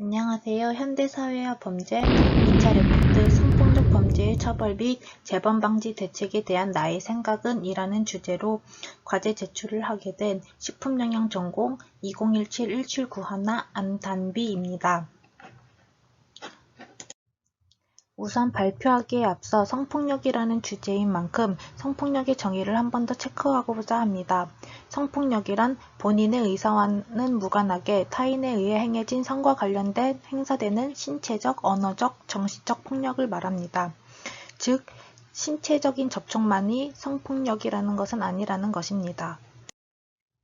안녕하세요. 현대사회와 범죄, 민사 레포트, 성폭력 범죄의 처벌 및 재범 방지 대책에 대한 나의 생각은 이라는 주제로 과제 제출을 하게 된 식품영양 전공 2017-1791 안단비입니다. 우선 발표하기에 앞서 성폭력이라는 주제인 만큼 성폭력의 정의를 한 번 더 체크하고자 합니다. 성폭력이란 본인의 의사와는 무관하게 타인에 의해 행해진 성과 관련된 행사되는 신체적, 언어적, 정신적 폭력을 말합니다. 즉, 신체적인 접촉만이 성폭력이라는 것은 아니라는 것입니다.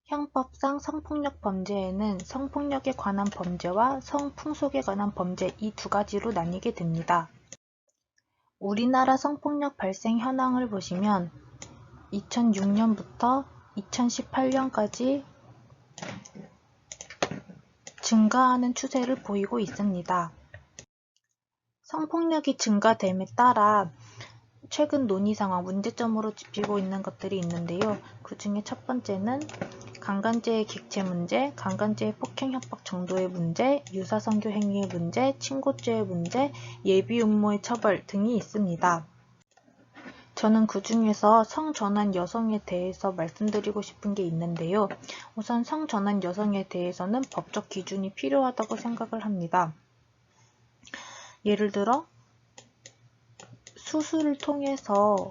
형법상 성폭력 범죄에는 성폭력에 관한 범죄와 성풍속에 관한 범죄 이 두 가지로 나뉘게 됩니다. 우리나라 성폭력 발생 현황을 보시면 2006년부터 2018년까지 증가하는 추세를 보이고 있습니다. 성폭력이 증가됨에 따라 최근 논의 상황, 문제점으로 짚히고 있는 것들이 있는데요. 그 중에 첫 번째는 강간죄의 객체 문제, 강간죄의 폭행 협박 정도의 문제, 유사성교 행위의 문제, 친고죄의 문제, 예비 음모의 처벌 등이 있습니다. 저는 그 중에서 성전환 여성에 대해서 말씀드리고 싶은 게 있는데요. 우선 성전환 여성에 대해서는 법적 기준이 필요하다고 생각을 합니다. 예를 들어 수술을 통해서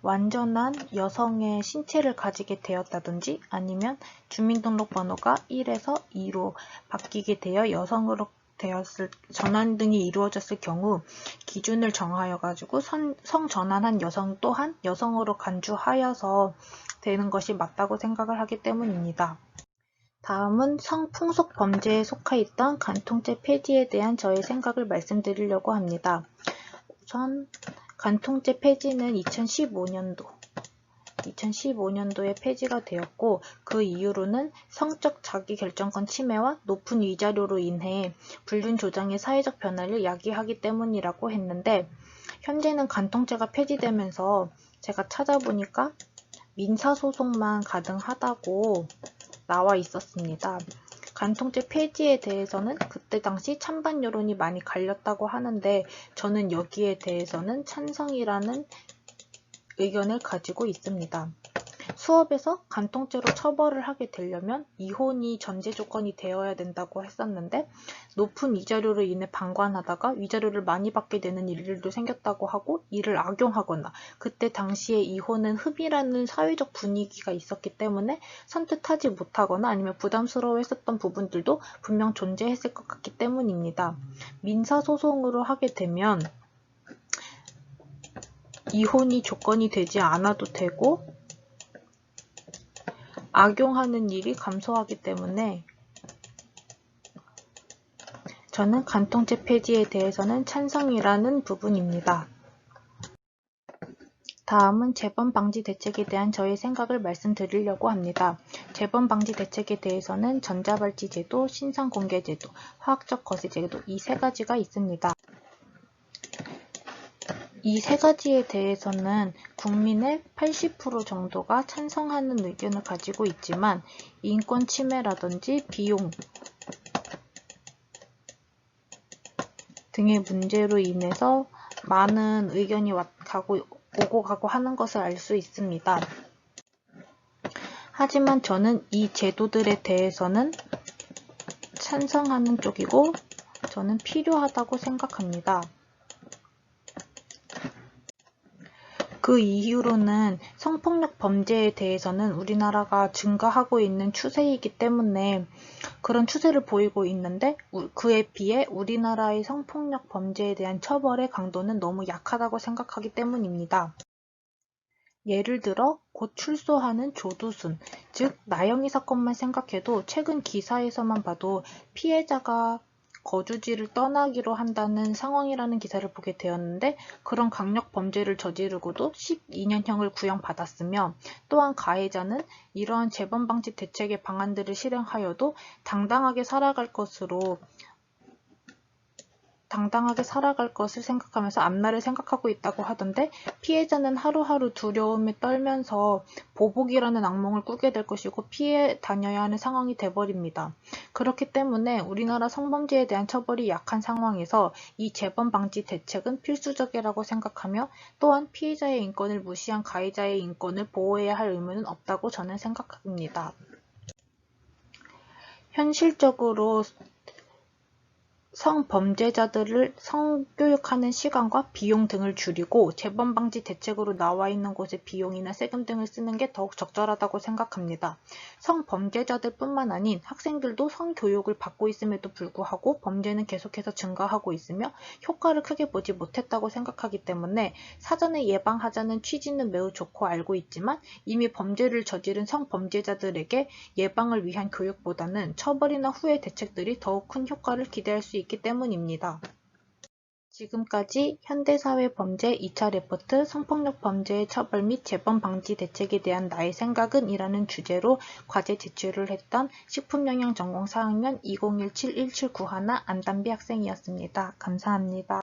완전한 여성의 신체를 가지게 되었다든지 아니면 주민등록번호가 1에서 2로 바뀌게 되어 여성으로 되었을 전환 등이 이루어졌을 경우 기준을 정하여 가지고 성전환한 여성 또한 여성으로 간주하여서 되는 것이 맞다고 생각을 하기 때문입니다. 다음은 성풍속 범죄에 속해 있던 간통죄 폐지에 대한 저의 생각을 말씀드리려고 합니다. 우선 간통죄 폐지는 2015년도에 폐지가 되었고 그 이후로는 성적 자기결정권 침해와 높은 위자료로 인해 불륜 조장의 사회적 변화를 야기하기 때문이라고 했는데 현재는 간통죄가 폐지되면서 제가 찾아보니까 민사소송만 가능하다고 나와 있었습니다. 간통죄 폐지에 대해서는 그때 당시 찬반 여론이 많이 갈렸다고 하는데 저는 여기에 대해서는 찬성이라는 의견을 가지고 있습니다. 수업에서 간통죄로 처벌을 하게 되려면 이혼이 전제 조건이 되어야 된다고 했었는데 높은 위자료로 인해 방관하다가 위자료를 많이 받게 되는 일들도 생겼다고 하고 이를 악용하거나 그때 당시에 이혼은 흡이라는 사회적 분위기가 있었기 때문에 선뜻하지 못하거나 아니면 부담스러워했었던 부분들도 분명 존재했을 것 같기 때문입니다. 민사소송으로 하게 되면 이혼이 조건이 되지 않아도 되고 악용하는 일이 감소하기 때문에 저는 간통죄 폐지에 대해서는 찬성이라는 부분입니다. 다음은 재범 방지 대책에 대한 저의 생각을 말씀드리려고 합니다. 재범 방지 대책에 대해서는 전자발찌 제도, 신상공개 제도, 화학적 거세 제도 이 세 가지가 있습니다. 이 세 가지에 대해서는 국민의 80% 정도가 찬성하는 의견을 가지고 있지만 인권 침해라든지 비용 등의 문제로 인해서 많은 의견이 오고 가고 하는 것을 알 수 있습니다. 하지만 저는 이 제도들에 대해서는 찬성하는 쪽이고 저는 필요하다고 생각합니다. 그 이후로는 성폭력 범죄에 대해서는 우리나라가 증가하고 있는 추세이기 때문에 그런 추세를 보이고 있는데 그에 비해 우리나라의 성폭력 범죄에 대한 처벌의 강도는 너무 약하다고 생각하기 때문입니다. 예를 들어 곧 출소하는 조두순, 즉 나영이 사건만 생각해도 최근 기사에서만 봐도 피해자가 거주지를 떠나기로 한다는 상황이라는 기사를 보게 되었는데 그런 강력 범죄를 저지르고도 12년형을 구형받았으며 또한 가해자는 이러한 재범 방지 대책의 방안들을 실행하여도 당당하게 살아갈 것으로 당당하게 살아갈 것을 생각하면서 앞날을 생각하고 있다고 하던데, 피해자는 하루하루 두려움에 떨면서 보복이라는 악몽을 꾸게 될 것이고 피해 다녀야 하는 상황이 돼버립니다. 그렇기 때문에 우리나라 성범죄에 대한 처벌이 약한 상황에서 이 재범 방지 대책은 필수적이라고 생각하며, 또한 피해자의 인권을 무시한 가해자의 인권을 보호해야 할 의무는 없다고 저는 생각합니다. 현실적으로 성범죄자들을 성교육하는 시간과 비용 등을 줄이고 재범 방지 대책으로 나와 있는 곳에 비용이나 세금 등을 쓰는 게 더욱 적절하다고 생각합니다. 성범죄자들 뿐만 아닌 학생들도 성교육을 받고 있음에도 불구하고 범죄는 계속해서 증가하고 있으며 효과를 크게 보지 못했다고 생각하기 때문에 사전에 예방하자는 취지는 매우 좋고 알고 있지만, 이미 범죄를 저지른 성범죄자들에게 예방을 위한 교육보다는 처벌이나 후해 대책들이 더욱 큰 효과를 기대할 수 있기 때문입니다. 지금까지 현대사회 범죄 2차 레포트 성폭력 범죄의 처벌 및 재범 방지 대책에 대한 나의 생각은 이라는 주제로 과제 제출을 했던 식품영양 전공 4학년 2017-1791 안담비 학생이었습니다. 감사합니다.